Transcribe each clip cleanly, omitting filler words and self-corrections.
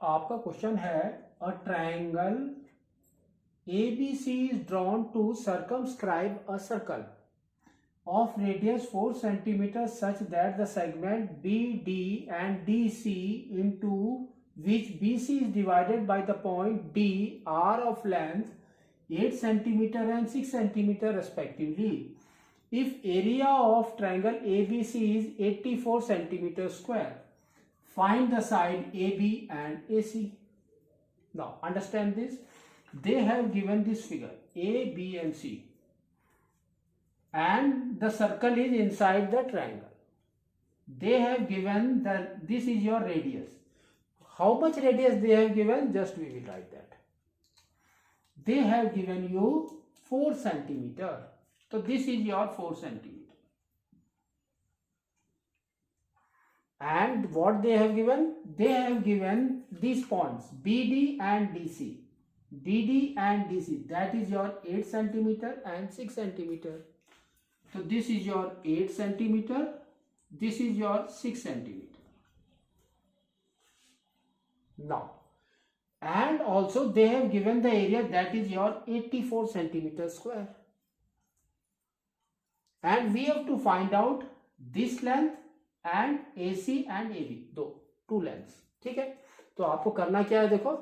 आपका क्वेश्चन है a triangle ABC is drawn to circumscribe a circle of radius 4 centimeters such that the segment BD and DC into which BC is divided by the point D are of length 8 centimeter and 6 centimeter respectively. If area of triangle ABC is 84 centimeter square, find the side AB and AC. Now understand this. They have given this figure A, B and C, and the circle is inside the triangle. They have given that this is your radius. How much radius they have given? Just we will write that. They have given you 4 centimeter. So this is your 4 centimeter. And what they have given? They have given these points BD and DC. BD and DC, that is your 8 centimeter and 6 centimeter. So this is your 8 centimeter, this is your 6 centimeter. Now, and also they have given the area, that is your 84 centimeter square. And we have to find out this length and AC and AB, two lengths. ठीक है, तो आपको करना क्या है, देखो.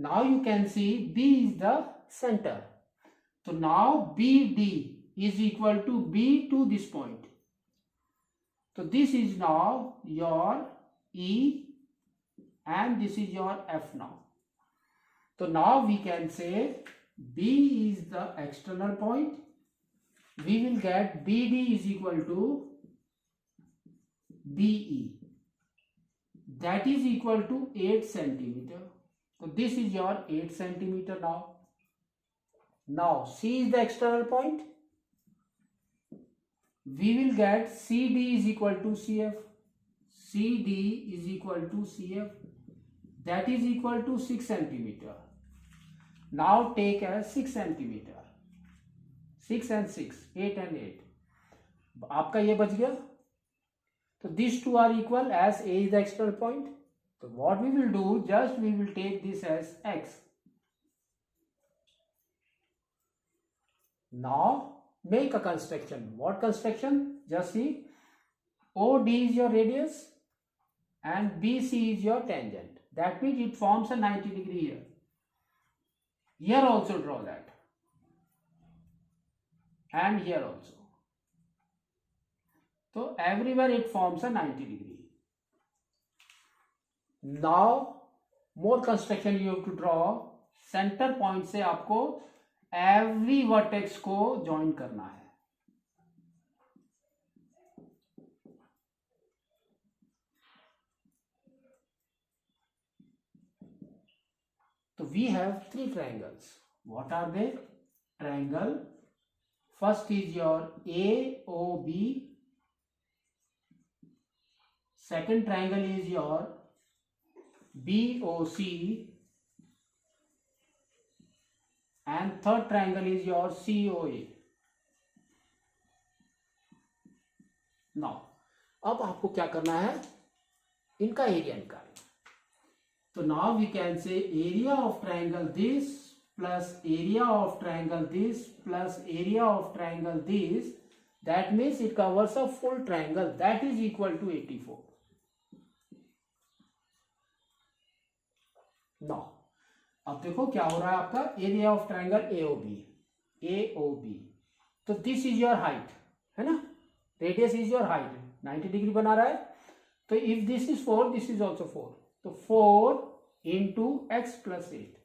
Now you can see B is the center. So now BD is equal to B to this point. So this is now your E and this is your F now. So now we can say B is the external point. We will get BD is equal to BE. That is equal to 8 centimeter. So this is your 8 centimeter now. Now C is the external point. We will get CD is equal to CF. CD is equal to CF. That is equal to 6 centimeter. Now take as 6 centimeter. 6 and 6, 8 and 8. आपका ये बच गया. So these two are equal as A is the external point. So what we will do, just we will take this as X. Now make a construction. What construction? Just see, OD is your radius and BC is your tangent. That means it forms a 90 degree here. Here also draw that. And here also. So everywhere it forms a 90 degree. Now more construction you have to draw. Center point से आपको every vertex को join करना है. So we have three triangles. What are they? Triangle. First is your AOB. Second triangle is your BOC. And third triangle is your COA. Now, अब आपको क्या करना है, इनका एरिया निकालना. So now we can say area of triangle this plus area of triangle this plus area of triangle this. That means it covers a full triangle. That is equal to 84. Now, अब देखो क्या हो रहा है आपका area of triangle AOB. तो this is your height, है ना, radius is your height, 90 degree बना रहा है. तो if this is 4, this is also 4. तो 4 into x plus 8,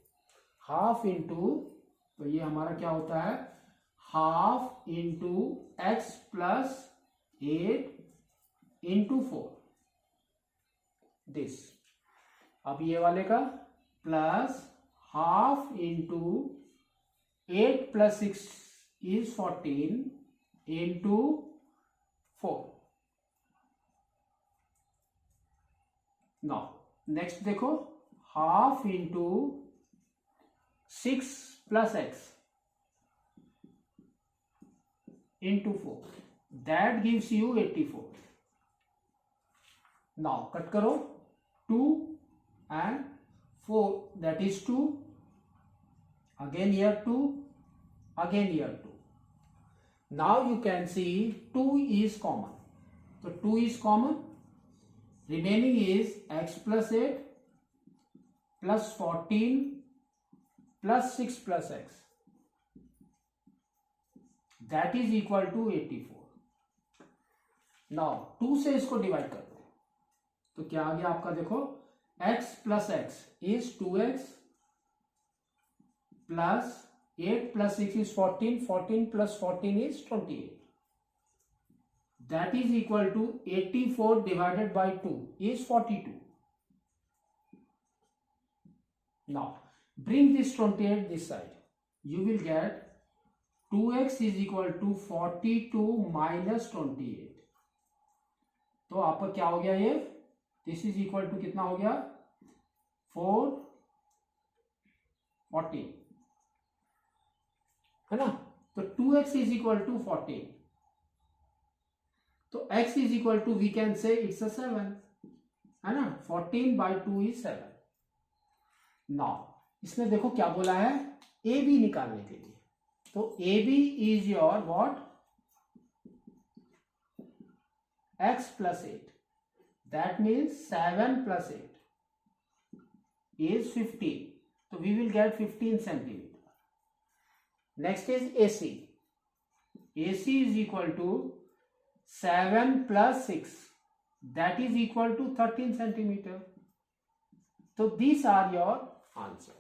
half into, तो ये हमारा क्या होता है, half into x plus 8 into 4 this. अब ये वाले का plus half into 8 plus 6 is 14 into 4. Now next देखो, half into 6 plus x into 4, that gives you 84. Now cut करो 2 and 4, that is 2. Again here 2. Again here 2. Now you can see 2 is common. So 2 is common. Remaining is x plus 8 plus 14 plus 6 plus x. That is equal to 84. Now 2 से इसको divide कर दो तो क्या आ गया आपका, देखो x plus x is 2x plus 8 plus 6 is 14, 14 plus 14 is 28. That is equal to 84 divided by 2 is 42. Now bring this 28 this side. You will get 2x is equal to 42 minus 28. तो आपका क्या हो गया, ये दिस इज इक्वल टू कितना हो गया, 440 है ना. तो 2x इज इक्वल टू 14. तो x is equal to we can say it's a 7 है ना. 14 by 2 is 7. नाउ इसने देखो क्या बोला है, ए बी निकालने के लिए. तो A B is your what, x plus 8. That means 7 plus 8 is 15. So we will get 15 centimeter. Next is AC. AC is equal to 7 plus 6. That is equal to 13 centimeter. So these are your answer.